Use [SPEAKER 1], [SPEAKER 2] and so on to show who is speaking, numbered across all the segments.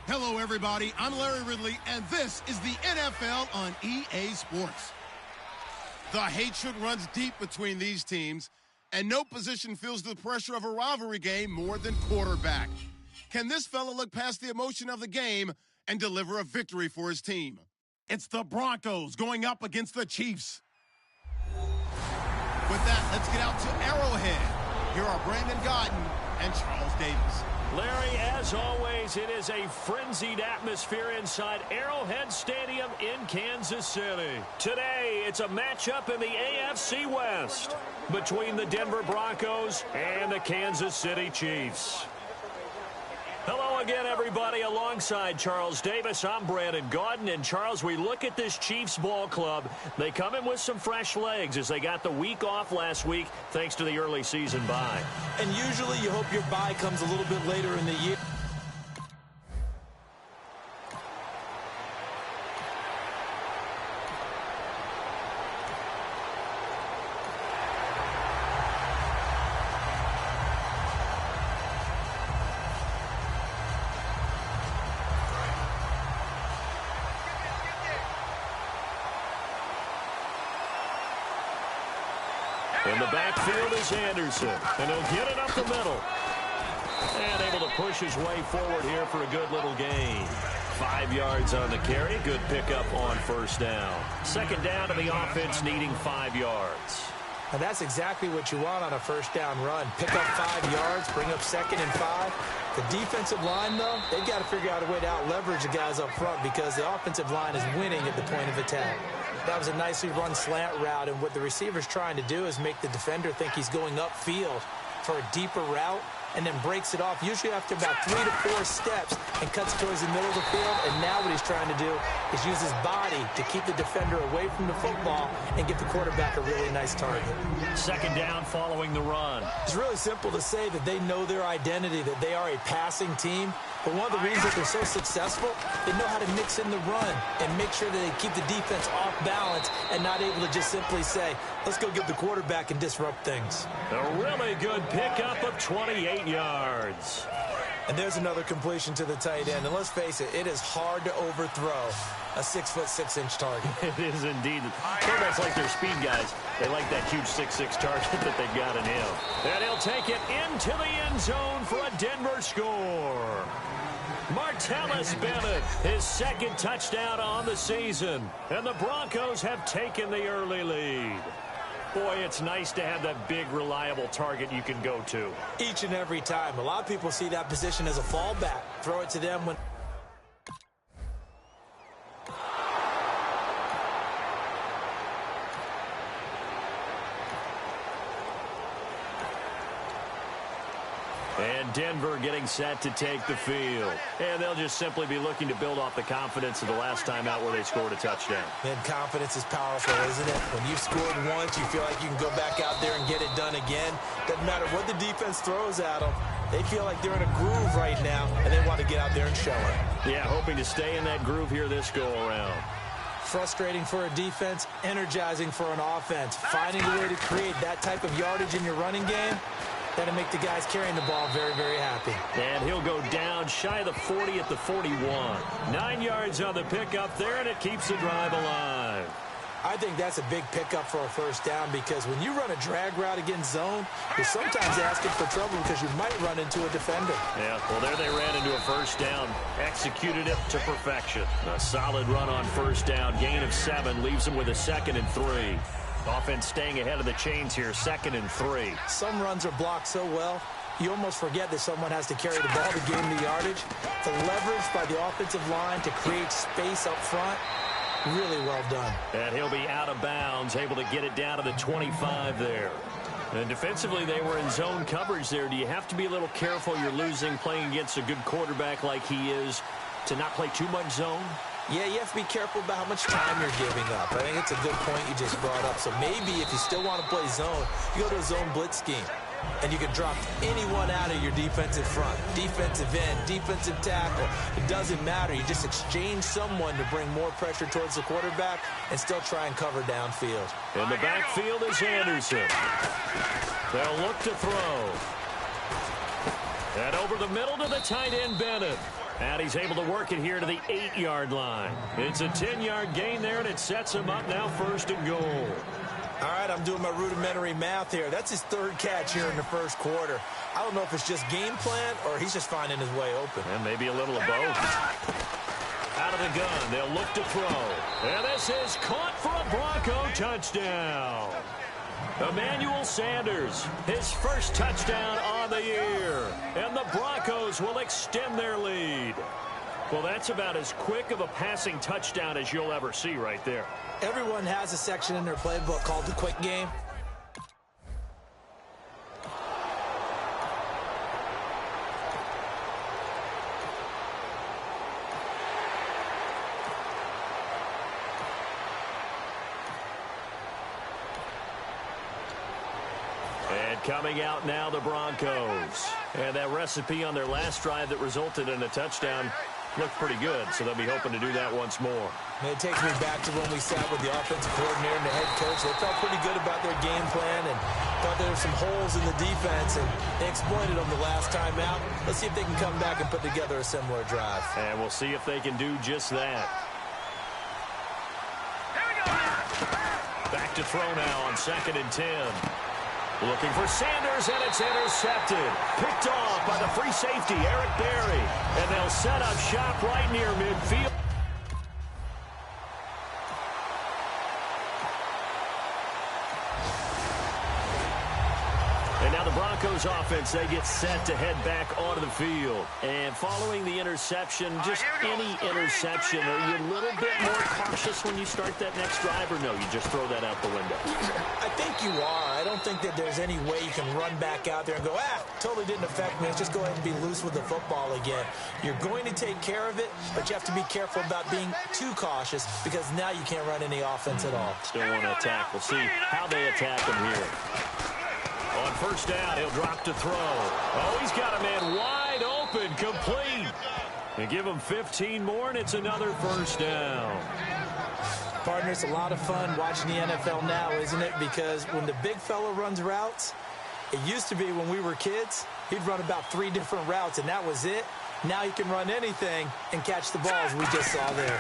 [SPEAKER 1] Hello, everybody. I'm Larry Ridley, and this is the NFL on EA Sports. The hatred runs deep between these teams, and no position feels the pressure of a rivalry game more than quarterback. Can this fella look past the emotion of the game and deliver a victory for his team? It's the Broncos going up against the Chiefs. With that, let's get out to Arrowhead. Here are Brandon Gaudin and Charles Davis.
[SPEAKER 2] Larry, as always, it is a frenzied atmosphere inside Arrowhead Stadium in Kansas City. Today, it's a matchup in the AFC West between the Denver Broncos and the Kansas City Chiefs. Hello again, everybody. Alongside Charles Davis, I'm Brandon Gaudin. And, Charles, we look at this Chiefs ball club. They come in with some fresh legs as they got the week off last week thanks to the early season bye.
[SPEAKER 3] And usually you hope your bye comes a little bit later in the year.
[SPEAKER 2] In the backfield is Anderson, and he'll get it up the middle. And able to push his way forward here for a good little gain. 5 yards on the carry. Good pickup on first down. Second down to the offense needing 5 yards.
[SPEAKER 3] And that's exactly what you want on a first down run. Pick up 5 yards, bring up 2nd and 5. The defensive line, though, they've got to figure out a way to out-leverage the guys up front because the offensive line is winning at the point of attack. That was a nicely run slant route, and what the receiver's trying to do is make the defender think he's going upfield for a deeper route and then breaks it off, usually after about 3 to 4 steps, and cuts towards the middle of the field. And now what he's trying to do is use his body to keep the defender away from the football and give the quarterback a really nice target.
[SPEAKER 2] Second down following the run.
[SPEAKER 3] It's really simple to say that they know their identity, that they are a passing team. But one of the reasons they're so successful, they know how to mix in the run and make sure that they keep the defense off balance and not able to just simply say, let's go get the quarterback and disrupt things.
[SPEAKER 2] A really good pickup of 28 yards.
[SPEAKER 3] And there's another completion to the tight end. And let's face it, it is hard to overthrow a 6'6" target.
[SPEAKER 2] It is indeed. Quarterbacks like their speed guys. They like that huge 6'6" target that they've got in him. And he'll take it into the end zone for a Denver score. Martellus Bennett, his second touchdown on the season. And the Broncos have taken the early lead. Boy, it's nice to have that big, reliable target you can go to.
[SPEAKER 3] Each and every time. A lot of people see that position as a fallback. Throw it to them when...
[SPEAKER 2] And Denver getting set to take the field. And they'll just simply be looking to build off the confidence of the last time out where they scored a touchdown.
[SPEAKER 3] Man, confidence is powerful, isn't it? When you've scored once, you feel like you can go back out there and get it done again. Doesn't matter what the defense throws at them. They feel like they're in a groove right now, and they want to get out there and show it.
[SPEAKER 2] Yeah, hoping to stay in that groove here this go-around.
[SPEAKER 3] Frustrating for a defense, energizing for an offense. Finding a way to create that type of yardage in your running game, that'll make the guys carrying the ball very, very happy.
[SPEAKER 2] And he'll go down shy of the 40 at the 41. 9 yards on the pickup there, and it keeps the drive alive.
[SPEAKER 3] I think that's a big pickup for a first down because when you run a drag route against zone, you're sometimes asking for trouble because you might run into a defender.
[SPEAKER 2] Yeah, well, there they ran into a first down. Executed it to perfection. A solid run on first down. Gain of 7 leaves them with a 2nd and 3. Offense staying ahead of the chains here, 2nd and 3.
[SPEAKER 3] Some runs are blocked so well, you almost forget that someone has to carry the ball to gain the yardage. The leverage by the offensive line to create space up front, really well done.
[SPEAKER 2] And he'll be out of bounds, able to get it down to the 25 there. And defensively, they were in zone coverage there. Do you have to be a little careful? You're losing playing against a good quarterback like he is to not play too much zone?
[SPEAKER 3] Yeah, you have to be careful about how much time you're giving up. I think it's a good point you just brought up. So maybe if you still want to play zone, you go to a zone blitz scheme. And you can drop anyone out of your defensive front. Defensive end, defensive tackle. It doesn't matter. You just exchange someone to bring more pressure towards the quarterback and still try and cover downfield.
[SPEAKER 2] In the backfield is Anderson. They'll look to throw. And over the middle to the tight end, Bennett. And he's able to work it here to the 8-yard line. It's a 10-yard gain there, and it sets him up now 1st and goal.
[SPEAKER 3] All right, I'm doing my rudimentary math here. That's his 3rd catch here in the 1st quarter. I don't know if it's just game plan or he's just finding his way open.
[SPEAKER 2] And maybe a little of both. Out of the gun, they'll look to throw. And this is caught for a Bronco touchdown. Emmanuel Sanders, his 1st touchdown on the year. And the Broncos will extend their lead. Well, that's about as quick of a passing touchdown as you'll ever see right there.
[SPEAKER 3] Everyone has a section in their playbook called the quick game.
[SPEAKER 2] And coming out now, the Broncos. And that recipe on their last drive that resulted in a touchdown looked pretty good, so they'll be hoping to do that once more.
[SPEAKER 3] And it takes me back to when we sat with the offensive coordinator and the head coach. They felt pretty good about their game plan and thought there were some holes in the defense, and they exploited them the last time out. Let's see if they can come back and put together a similar drive.
[SPEAKER 2] And we'll see if they can do just that. Back to throw now on 2nd and 10. Looking for Sanders, and it's intercepted. Picked off by the free safety, Eric Berry. And they'll set up shop right near midfield. And now the Broncos offense, they get set to head back onto the field. And following the interception, just any interception, are you a little bit more cautious when you start that next drive, or no, you just throw that out the window?
[SPEAKER 3] I think you are. I don't think that there's any way you can run back out there and go, totally didn't affect me. Let's just go ahead and be loose with the football again. You're going to take care of it, but you have to be careful about being too cautious because now you can't run any offense at all.
[SPEAKER 2] Still want to attack. We'll see how they attack him here. On 1st down, he'll drop to throw. Oh, he's got a man wide open, complete. And give him 15 more, and it's another 1st down.
[SPEAKER 3] Partner, it's a lot of fun watching the NFL now, isn't it? Because when the big fella runs routes, it used to be when we were kids, he'd run about 3 different routes, and that was it. Now he can run anything and catch the balls we just saw there.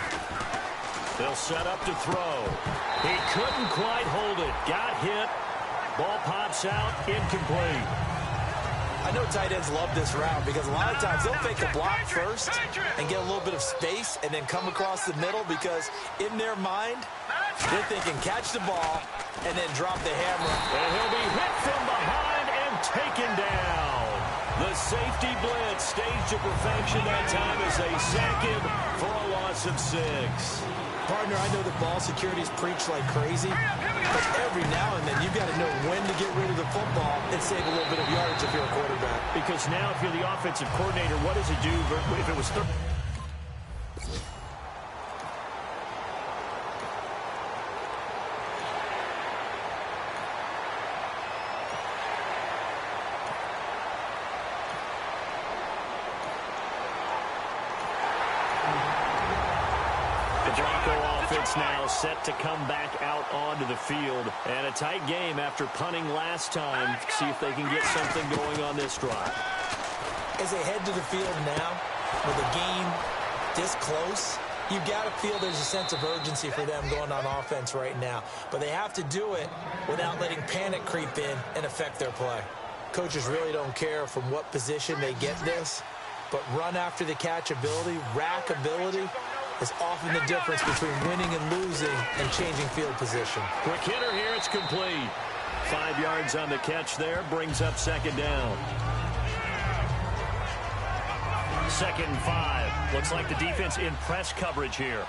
[SPEAKER 2] They'll set up to throw. He couldn't quite hold it. Got hit. Ball pops out, incomplete.
[SPEAKER 3] I know tight ends love this route because a lot of times they'll fake a block first and get a little bit of space and then come across the middle because in their mind, they're thinking catch the ball and then drop the hammer.
[SPEAKER 2] And he'll be hit from behind and taken down. The safety blitz staged to perfection that time as they sack him for a loss of 6.
[SPEAKER 3] Partner, I know that ball security's preached like crazy, but every now and then you've got to know when to get rid of the football and save a little bit of yardage if you're a quarterback.
[SPEAKER 2] Because now if you're the offensive coordinator, what does he do if it was third? Now set to come back out onto the field. And a tight game after punting last time. See if they can get something going on this drive.
[SPEAKER 3] As they head to the field now, with a game this close, you've got to feel there's a sense of urgency for them going on offense right now. But they have to do it without letting panic creep in and affect their play. Coaches really don't care from what position they get this, but run after the catch ability, rack ability, is often the difference between winning and losing and changing field position.
[SPEAKER 2] Quick hitter here, it's complete. 5 yards on the catch there, brings up 2nd down. 2nd and 5. Looks like the defense in press coverage here.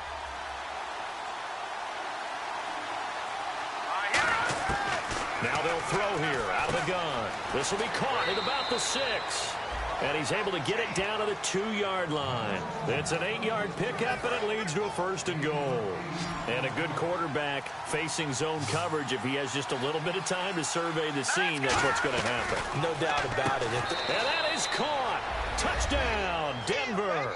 [SPEAKER 2] Now they'll throw here, out of the gun. This will be caught at about the 6. And he's able to get it down to the 2-yard line. It's an 8-yard pickup, and it leads to a 1st and goal. And a good quarterback facing zone coverage. If he has just a little bit of time to survey the scene, that's what's going to happen.
[SPEAKER 3] No doubt about it.
[SPEAKER 2] And that is caught. Touchdown, Denver.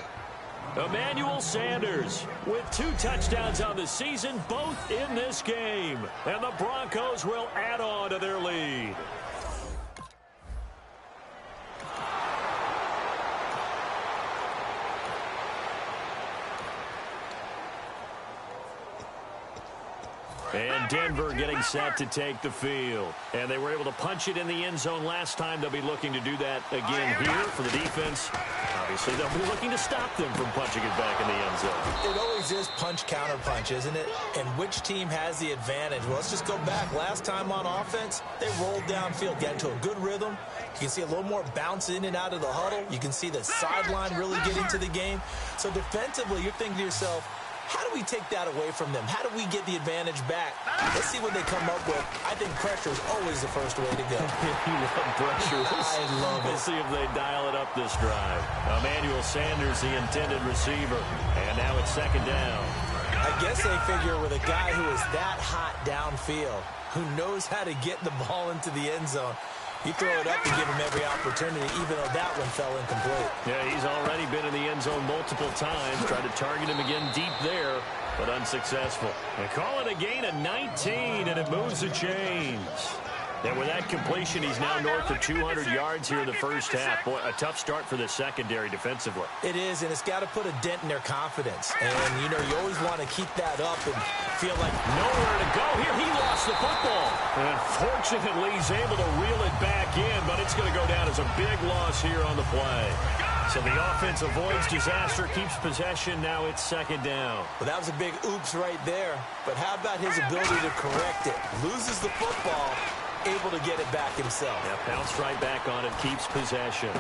[SPEAKER 2] Emmanuel Sanders with 2 touchdowns on the season, both in this game. And the Broncos will add on to their lead. And Denver getting set to take the field. And they were able to punch it in the end zone last time. They'll be looking to do that again here for the defense. Obviously, they'll be looking to stop them from punching it back in the end zone.
[SPEAKER 3] It always is punch-counter punch, isn't it? And which team has the advantage? Well, let's just go back. Last time on offense, they rolled downfield, got into a good rhythm. You can see a little more bounce in and out of the huddle. You can see the sideline really get into the game. So defensively, you're thinking to yourself, how do we take that away from them? How do we get the advantage back? Let's see what they come up with. I think pressure is always the first way to go.
[SPEAKER 2] You love pressure.
[SPEAKER 3] I love it.
[SPEAKER 2] We'll see if they dial it up this drive. Emmanuel Sanders, the intended receiver. And now it's second down.
[SPEAKER 3] I guess they figure with a guy who is that hot downfield, who knows how to get the ball into the end zone, you throw it up and give him every opportunity, even though that one fell incomplete.
[SPEAKER 2] Yeah, he's already been in the end zone multiple times. Tried to target him again deep there, but unsuccessful. They call it a gain of 19, and it moves the chains. And with that completion, he's now north of 200 yards here in the first half. Boy, a tough start for the secondary defensively.
[SPEAKER 3] It is, and it's got to put a dent in their confidence. And, you know, you always want to keep that up and feel like
[SPEAKER 2] nowhere to go. Here, he lost the football. And fortunately, he's able to reel it back in, but it's going to go down as a big loss here on the play. So the offense avoids disaster, keeps possession. Now it's second down.
[SPEAKER 3] Well, that was a big oops right there. But how about his ability to correct it? Loses the football, able to get it back himself.
[SPEAKER 2] Yeah, bounced right back on it, keeps possession.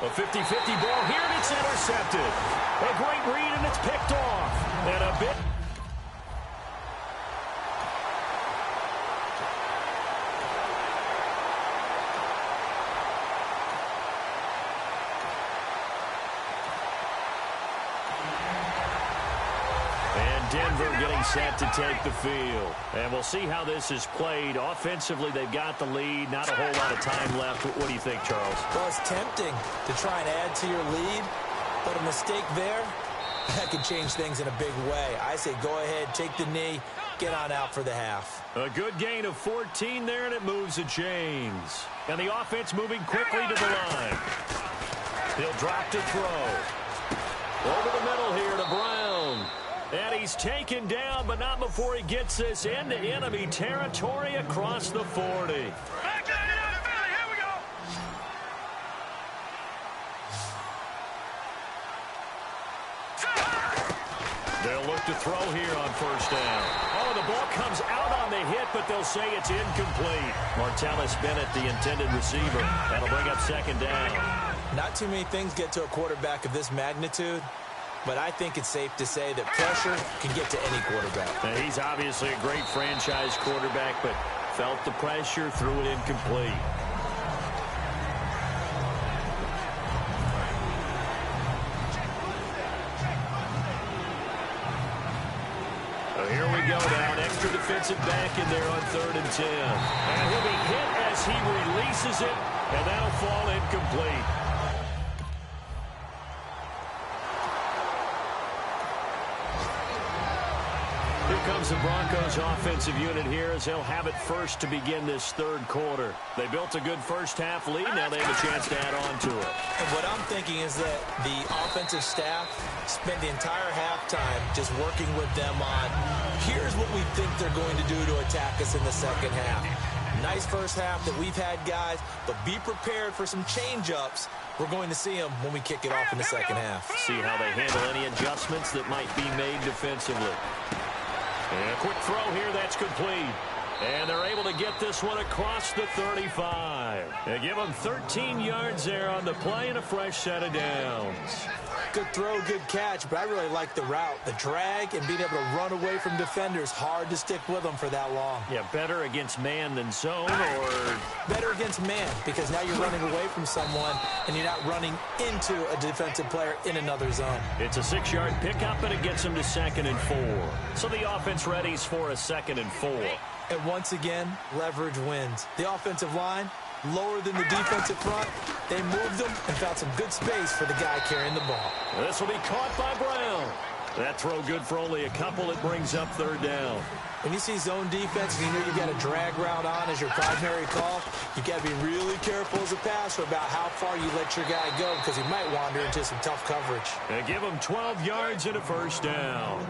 [SPEAKER 2] A 50-50 ball here, and it's intercepted. A great read, and it's picked off. And a bit... Denver getting set to take the field. And we'll see how this is played. Offensively, they've got the lead. Not a whole lot of time left. What do you think, Charles?
[SPEAKER 3] Well, it's tempting to try and add to your lead, but a mistake there, that could change things in a big way. I say go ahead, take the knee, get on out for the half.
[SPEAKER 2] A good gain of 14 there, and it moves the chains. And the offense moving quickly to the line. He'll drop to throw. Over the middle here to Brown. And he's taken down, but not before he gets this into enemy territory across the 40.
[SPEAKER 4] Back to the NFL, here we go.
[SPEAKER 2] They'll look to throw here on first down. Oh, the ball comes out on the hit, but they'll say it's incomplete. Martellus Bennett, the intended receiver. That'll bring up second down.
[SPEAKER 3] Not too many things get to a quarterback of this magnitude. But I think it's safe to say that pressure can get to any quarterback.
[SPEAKER 2] Now, he's obviously a great franchise quarterback, but felt the pressure, threw it incomplete. So here we go now. An extra defensive back in there on 3rd and 10. And he'll be hit as he releases it, and that'll fall incomplete. Comes the Broncos offensive unit here as they'll have it first to begin this third quarter. They built a good first half lead. Now they have a chance to add on to it.
[SPEAKER 3] And what I'm thinking is that the offensive staff spent the entire halftime just working with them on here's what we think they're going to do to attack us in the second half. Nice first half that we've had, guys, but be prepared for some change-ups. We're going to see them when we kick it off in the second half.
[SPEAKER 2] See how they handle any adjustments that might be made defensively. And a quick throw here, that's complete. And they're able to get this one across the 35. They give them 13 yards there on the play and a fresh set of downs.
[SPEAKER 3] Good throw, good catch, but I really like the route. The drag and being able to run away from defenders, hard to stick with them for that long.
[SPEAKER 2] Yeah, better against man than zone, or...
[SPEAKER 3] Better against man, because now you're running away from someone and you're not running into a defensive player in another zone.
[SPEAKER 2] It's a 6-yard pickup, and it gets them to 2nd and 4. So the offense readies for a 2nd and 4.
[SPEAKER 3] And once again, leverage wins. The offensive line, lower than the defensive front. They moved them and found some good space for the guy carrying the ball.
[SPEAKER 2] This will be caught by Brown. That throw good for only a couple. It brings up 3rd down.
[SPEAKER 3] When you see zone defense and you know you've got a drag route on as your primary call, you've got to be really careful as a passer about how far you let your guy go because he might wander into some tough coverage.
[SPEAKER 2] And give him 12 yards and a first down.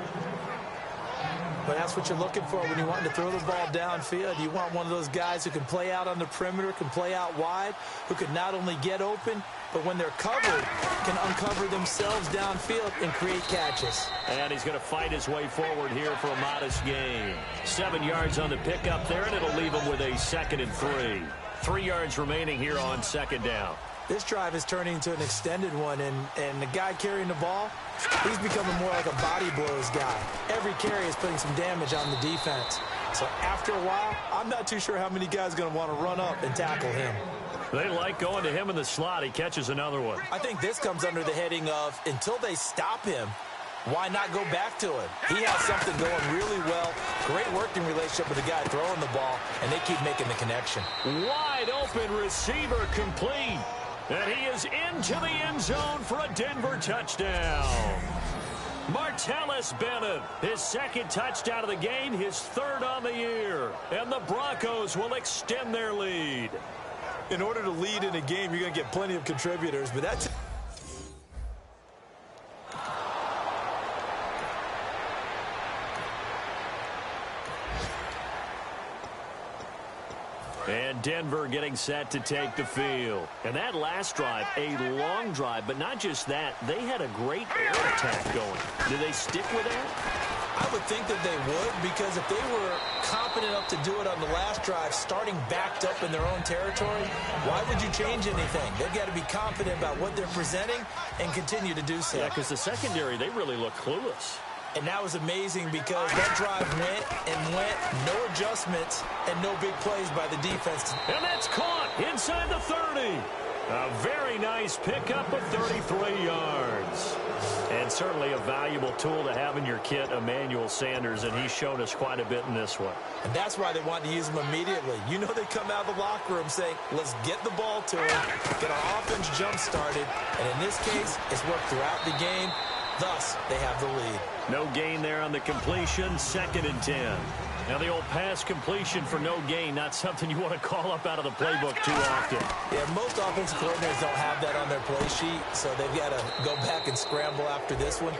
[SPEAKER 3] But that's what you're looking for when you want to throw the ball downfield. You want one of those guys who can play out on the perimeter, can play out wide, who can not only get open, but when they're covered, can uncover themselves downfield and create catches.
[SPEAKER 2] And he's going to fight his way forward here for a modest gain. 7 yards on the pickup there, and it'll leave him with a 2nd and 3. 3 yards remaining here on 2nd down.
[SPEAKER 3] This drive is turning into an extended one, and the guy carrying the ball, he's becoming more like a body blows guy. Every carry is putting some damage on the defense. So after a while, I'm not too sure how many guys are going to want to run up and tackle him.
[SPEAKER 2] They like going to him in the slot. He catches another one.
[SPEAKER 3] I think this comes under the heading of, until they stop him, why not go back to him? He has something going really well. Great working relationship with the guy throwing the ball, and they keep making the connection.
[SPEAKER 2] Wide open receiver complete. And he is into the end zone for a Denver touchdown. Martellus Bennett, his 2nd touchdown of the game, his 3rd on the year. And the Broncos will extend their lead.
[SPEAKER 3] In order to lead in a game, you're going to get plenty of contributors, but that's...
[SPEAKER 2] And Denver getting set to take the field. And that last drive, a long drive, but not just that. They had a great air attack going. Do they stick with that?
[SPEAKER 3] I would think that they would, because if they were confident enough to do it on the last drive, starting backed up in their own territory, why would you change anything? They've got to be confident about what they're presenting and continue to do so.
[SPEAKER 2] Yeah, because the secondary, they really look clueless.
[SPEAKER 3] And that was amazing because that drive went and went, no adjustments, and no big plays by the defense.
[SPEAKER 2] And that's caught inside the 30. A very nice pickup of 33 yards. And certainly a valuable tool to have in your kit, Emmanuel Sanders, and he's shown us quite a bit in this one.
[SPEAKER 3] And that's why they want to use him immediately. You know they come out of the locker room saying, let's get the ball to him, get our offense jump-started, and in this case, it's worked throughout the game. Thus, they have the lead.
[SPEAKER 2] No gain there on the completion, 2nd and 10. Now the old pass completion for no gain, not something you want to call up out of the playbook too often.
[SPEAKER 3] Yeah, most offensive coordinators don't have that on their play sheet, so they've got to go back and scramble after this one.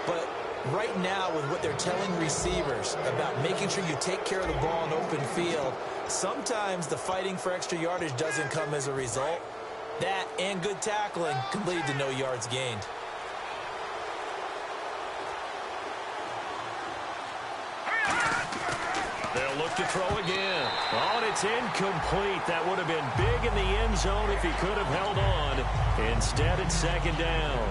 [SPEAKER 3] But right now, with what they're telling receivers about making sure you take care of the ball in open field, sometimes the fighting for extra yardage doesn't come as a result. That and good tackling can lead to no yards gained.
[SPEAKER 2] They'll look to throw again. Oh, and it's incomplete. That would have been big in the end zone if he could have held on. Instead, it's 2nd down.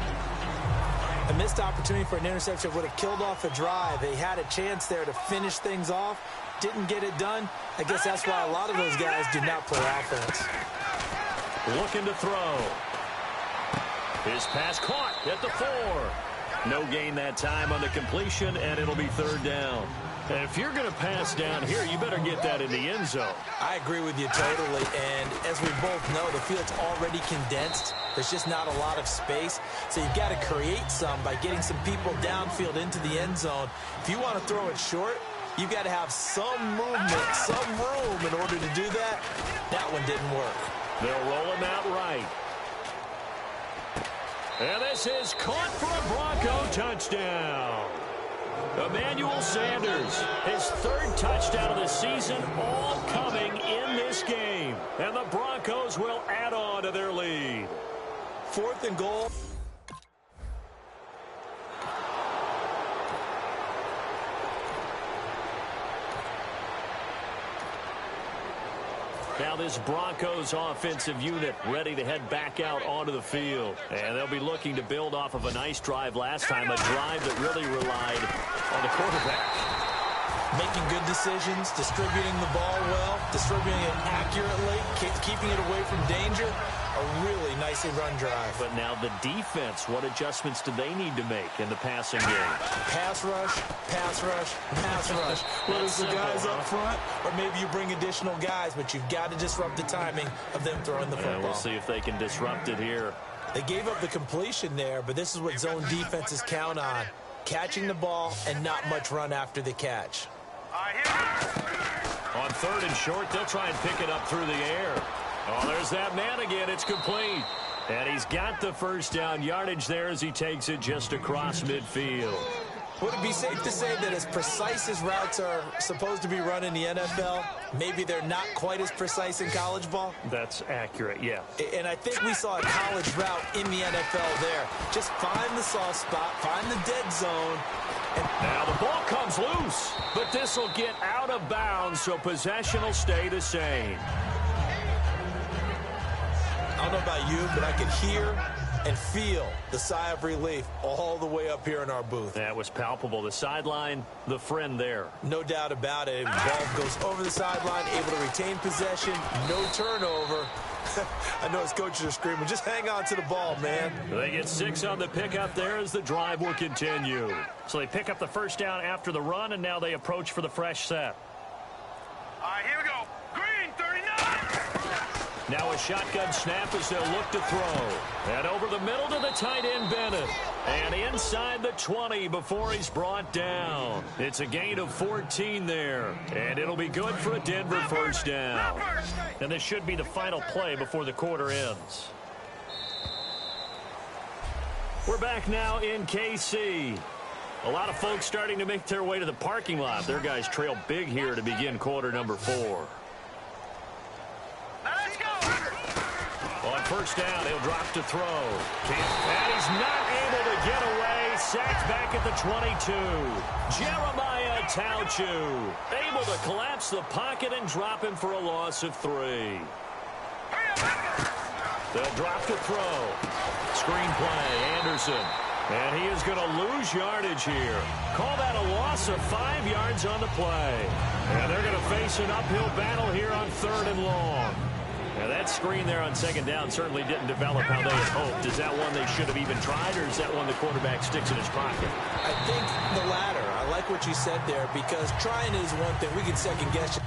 [SPEAKER 3] A missed opportunity for an interception would have killed off a drive. They had a chance there to finish things off. Didn't get it done. I guess that's why a lot of those guys do not play offense.
[SPEAKER 2] Looking to throw. His pass caught at the 4. No gain that time on the completion, and it'll be 3rd down. And if you're going to pass down here, you better get that in the end zone.
[SPEAKER 3] I agree with you totally, and as we both know, the field's already condensed. There's just not a lot of space, so you've got to create some by getting some people downfield into the end zone. If you want to throw it short, you've got to have some movement, some room in order to do that. That one didn't work.
[SPEAKER 2] They'll roll him out right. And this is caught for a Bronco touchdown. Emmanuel Sanders, his 3rd touchdown of the season, all coming in this game. And the Broncos will add on to their lead.
[SPEAKER 3] 4th and goal.
[SPEAKER 2] Now this Broncos offensive unit ready to head back out onto the field. And they'll be looking to build off of a nice drive last time, a drive that really relied on the quarterback.
[SPEAKER 3] Making good decisions, distributing the ball well, distributing it accurately, keeping it away from danger. A really nicely run drive.
[SPEAKER 2] But now the defense, what adjustments do they need to make in the passing game?
[SPEAKER 3] Pass rush, pass rush, pass rush. Whether it's the guys up front or maybe you bring additional guys, but you've got to disrupt the timing of them throwing the football.
[SPEAKER 2] We'll see if they can disrupt it here.
[SPEAKER 3] They gave up the completion there, but this is what zone defenses count on. Catching the ball and not much run after the catch.
[SPEAKER 2] On 3rd and short, they'll try and pick it up through the air. Oh, there's that man again. It's complete. And he's got the 1st down yardage there as he takes it just across midfield.
[SPEAKER 3] Would it be safe to say that as precise as routes are supposed to be run in the NFL, maybe they're not quite as precise in college ball?
[SPEAKER 2] That's accurate, yeah.
[SPEAKER 3] And I think we saw a college route in the NFL there. Just find the soft spot, find the dead zone. And
[SPEAKER 2] now the ball comes loose, but this will get out of bounds, so possession will stay the same.
[SPEAKER 3] I don't know about you, but I could hear and feel the sigh of relief all the way up here in our booth.
[SPEAKER 2] That was palpable. The sideline, the friend there.
[SPEAKER 3] No doubt about it. The ball goes over the sideline, able to retain possession, no turnover. I know his coaches are screaming, just hang on to the ball, man.
[SPEAKER 2] They get 6 on the pickup there as the drive will continue. So they pick up the first down after the run, and now they approach for the fresh set.
[SPEAKER 4] All right, here we go. Green, 39.
[SPEAKER 2] Now a shotgun snap as they'll look to throw. And over the middle to the tight end, Bennett. And inside the 20 before he's brought down. It's a gain of 14 there. And it'll be good for a Denver first down. And this should be the final play before the quarter ends. We're back now in KC. A lot of folks starting to make their way to the parking lot. Their guys trail big here to begin quarter number 4. On first down, he'll drop to throw. And he's not able to get away. Sacked back at the 22. Jeremiah Tauchu able to collapse the pocket and drop him for a loss of 3. They'll drop to throw. Screen play, Anderson. And he is going to lose yardage here. Call that a loss of 5 yards on the play. And they're going to face an uphill battle here on 3rd and long. Now that screen there on 2nd down certainly didn't develop how they had hoped. Is that one they should have even tried, or is that one the quarterback sticks in his pocket?
[SPEAKER 3] I think the latter. I like what you said there, because trying is one thing. We can second guess.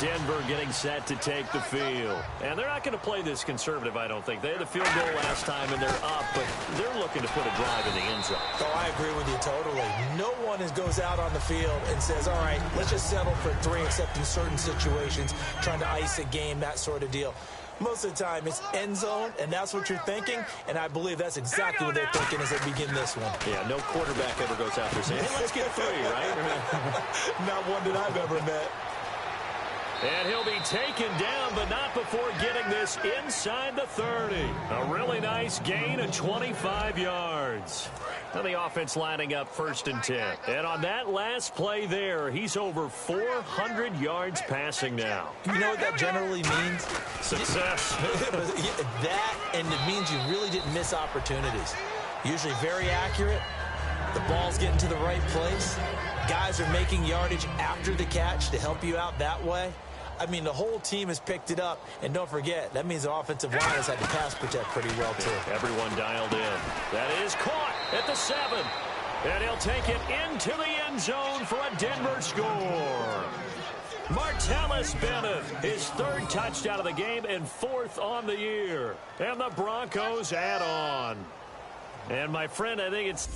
[SPEAKER 2] Denver getting set to take the field. And they're not going to play this conservative, I don't think. They had the field goal last time, and they're up, but they're looking to put a drive in the end zone.
[SPEAKER 3] Oh, I agree with you totally. No one goes out on the field and says, all right, let's just settle for 3, except in certain situations, trying to ice a game, that sort of deal. Most of the time, it's end zone, and that's what you're thinking, and I believe that's exactly what they're thinking as they begin this one.
[SPEAKER 2] Yeah, no quarterback ever goes out there saying, hey, let's get 3, right?
[SPEAKER 3] Not one that I've ever met.
[SPEAKER 2] And he'll be taken down, but not before getting this inside the 30. A really nice gain of 25 yards. Now the offense lining up 1st and 10. And on that last play there, he's over 400 yards passing now.
[SPEAKER 3] You know what that generally means?
[SPEAKER 2] Success.
[SPEAKER 3] That, and it means you really didn't miss opportunities. Usually very accurate. The ball's getting to the right place. Guys are making yardage after the catch to help you out that way. I mean, the whole team has picked it up. And don't forget, that means the offensive line has had to pass protect pretty well, too.
[SPEAKER 2] Everyone dialed in. That is caught at the 7. And he'll take it into the end zone for a Denver score. Martellus Bennett, his 3rd touchdown of the game and 4th on the year. And the Broncos add on. And, my friend, I think it's...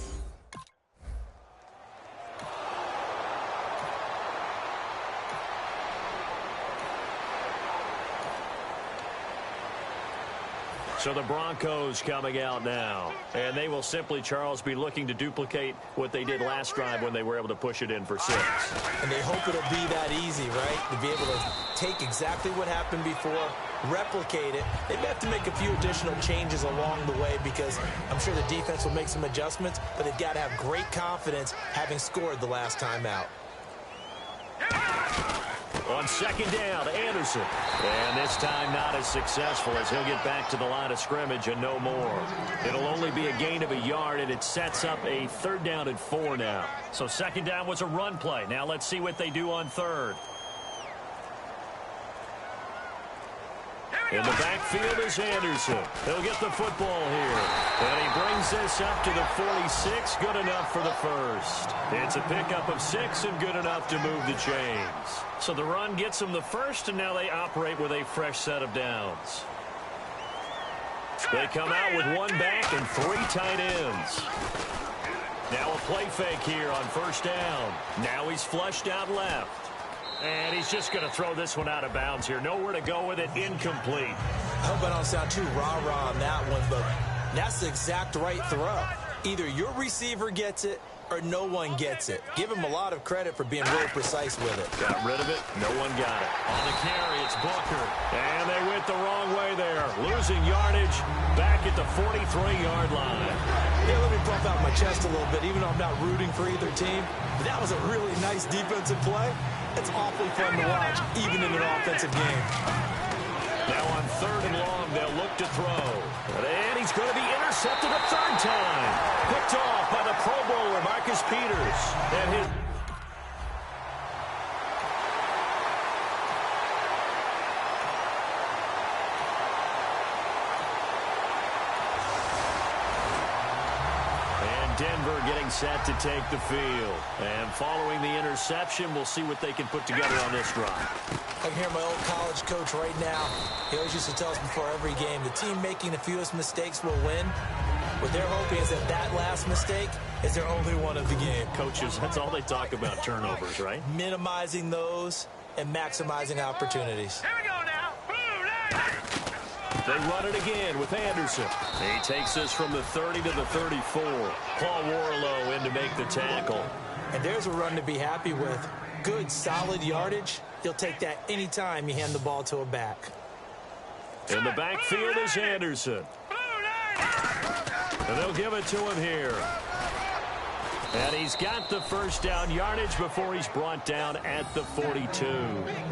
[SPEAKER 2] So the Broncos coming out now. And they will simply, Charles, be looking to duplicate what they did last drive when they were able to push it in for 6.
[SPEAKER 3] And they hope it'll be that easy, right? To be able to take exactly what happened before, replicate it. They may have to make a few additional changes along the way, because I'm sure the defense will make some adjustments, but they've got to have great confidence having scored the last time out.
[SPEAKER 2] On 2nd down, Anderson. And this time not as successful, as he'll get back to the line of scrimmage and no more. It'll only be a gain of a yard, and it sets up a 3rd down and 4 now. So 2nd down was a run play. Now let's see what they do on 3rd. In the backfield is Anderson. He'll get the football here. And he brings this up to the 46. Good enough for the 1st. It's a pickup of 6 and good enough to move the chains. So the run gets them the 1st, and now they operate with a fresh set of downs. They come out with 1 back and 3 tight ends. Now a play fake here on first down. Now he's flushed out left. And he's just going to throw this one out of bounds here. Nowhere to go with it. Incomplete.
[SPEAKER 3] I hope I don't sound too rah-rah on that one, but that's the exact right throw. Either your receiver gets it or no one gets it. Give him a lot of credit for being really precise with it.
[SPEAKER 2] Got rid of it. No one got it. On the carry, it's Booker. And they went the wrong way there. Losing yardage back at the 43-yard line.
[SPEAKER 3] Yeah, let me puff out my chest a little bit, even though I'm not rooting for either team. But that was a really nice defensive play. It's awfully fun to watch, even in an offensive game.
[SPEAKER 2] Now on 3rd and long, they'll look to throw. And he's going to be intercepted a 3rd time. Picked off by the Pro Bowler, Marcus Peters. And his... Denver getting set to take the field. And following the interception, we'll see what they can put together on this drive.
[SPEAKER 3] I can hear my old college coach right now. He always used to tell us before every game, the team making the fewest mistakes will win. What they're hoping is that last mistake is their only one of the game.
[SPEAKER 2] Coaches, that's all they talk about, turnovers, right?
[SPEAKER 3] Minimizing those and maximizing opportunities.
[SPEAKER 4] Here we go now.
[SPEAKER 2] They run it again with Anderson. He takes this from the 30 to the 34. Paul Warlow in to make the tackle.
[SPEAKER 3] And there's a run to be happy with. Good, solid yardage. You'll take that anytime you hand the ball to a back.
[SPEAKER 2] In the backfield is Anderson. And they'll give it to him here. And he's got the first down yardage before he's brought down at the 42.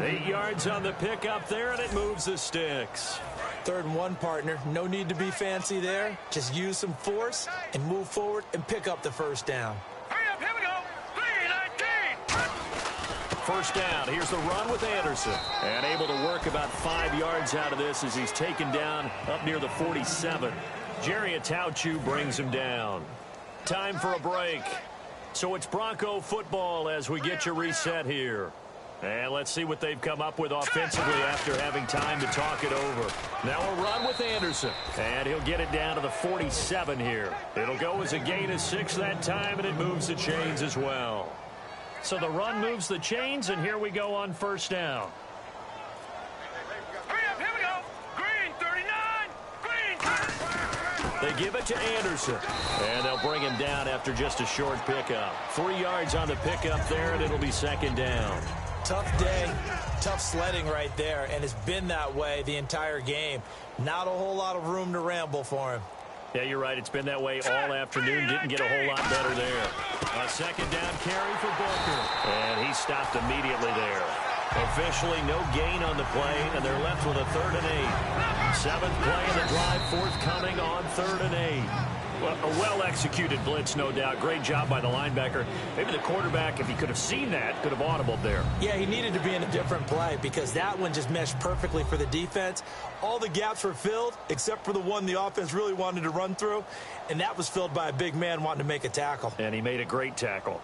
[SPEAKER 2] 8 yards on the pickup there, and it moves the sticks.
[SPEAKER 3] 3rd and 1, partner. No need to be fancy there. Just use some force and move forward and pick up the first down.
[SPEAKER 4] Hurry up, here we go. 3-19.
[SPEAKER 2] First down. Here's the run with Anderson. And able to work about 5 yards out of this as he's taken down up near the 47. Jerry Atauchu brings him down. Time for a break. So it's Bronco football as we get you reset here. And let's see what they've come up with offensively after having time to talk it over. Now a run with Anderson. And he'll get it down to the 47 here. It'll go as a gain of 6 that time, and it moves the chains as well. So the run moves the chains, and here we go on first down.
[SPEAKER 4] Hurry up, here we go. Green, 39. Green.
[SPEAKER 2] They give it to Anderson. And they'll bring him down after just a short pickup. 3 yards on the pickup there, and it'll be 2nd down.
[SPEAKER 3] Tough day, tough sledding right there, and it's been that way the entire game. Not a whole lot of room to ramble for him.
[SPEAKER 2] Yeah, you're right. It's been that way all afternoon. Didn't get a whole lot better there. A 2nd down carry for Booker. And he stopped immediately there. Officially no gain on the play, and they're left with a 3rd and 8. 7th play in the drive, forthcoming on 3rd and 8. Well, a well-executed blitz, no doubt. Great job by the linebacker. Maybe the quarterback, if he could have seen that, could have audibled there.
[SPEAKER 3] Yeah, he needed to be in a different play because that one just meshed perfectly for the defense. All the gaps were filled except for the one the offense really wanted to run through, and that was filled by a big man wanting to make a tackle.
[SPEAKER 2] And he made a great tackle.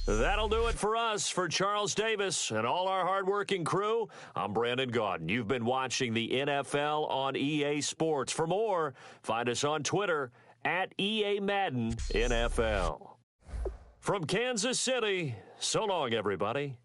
[SPEAKER 2] That'll do it for us. For Charles Davis and all our hardworking crew, I'm Brandon Gaudin. You've been watching the NFL on EA Sports. For more, find us on Twitter at EA Madden NFL. From Kansas City, so long, everybody.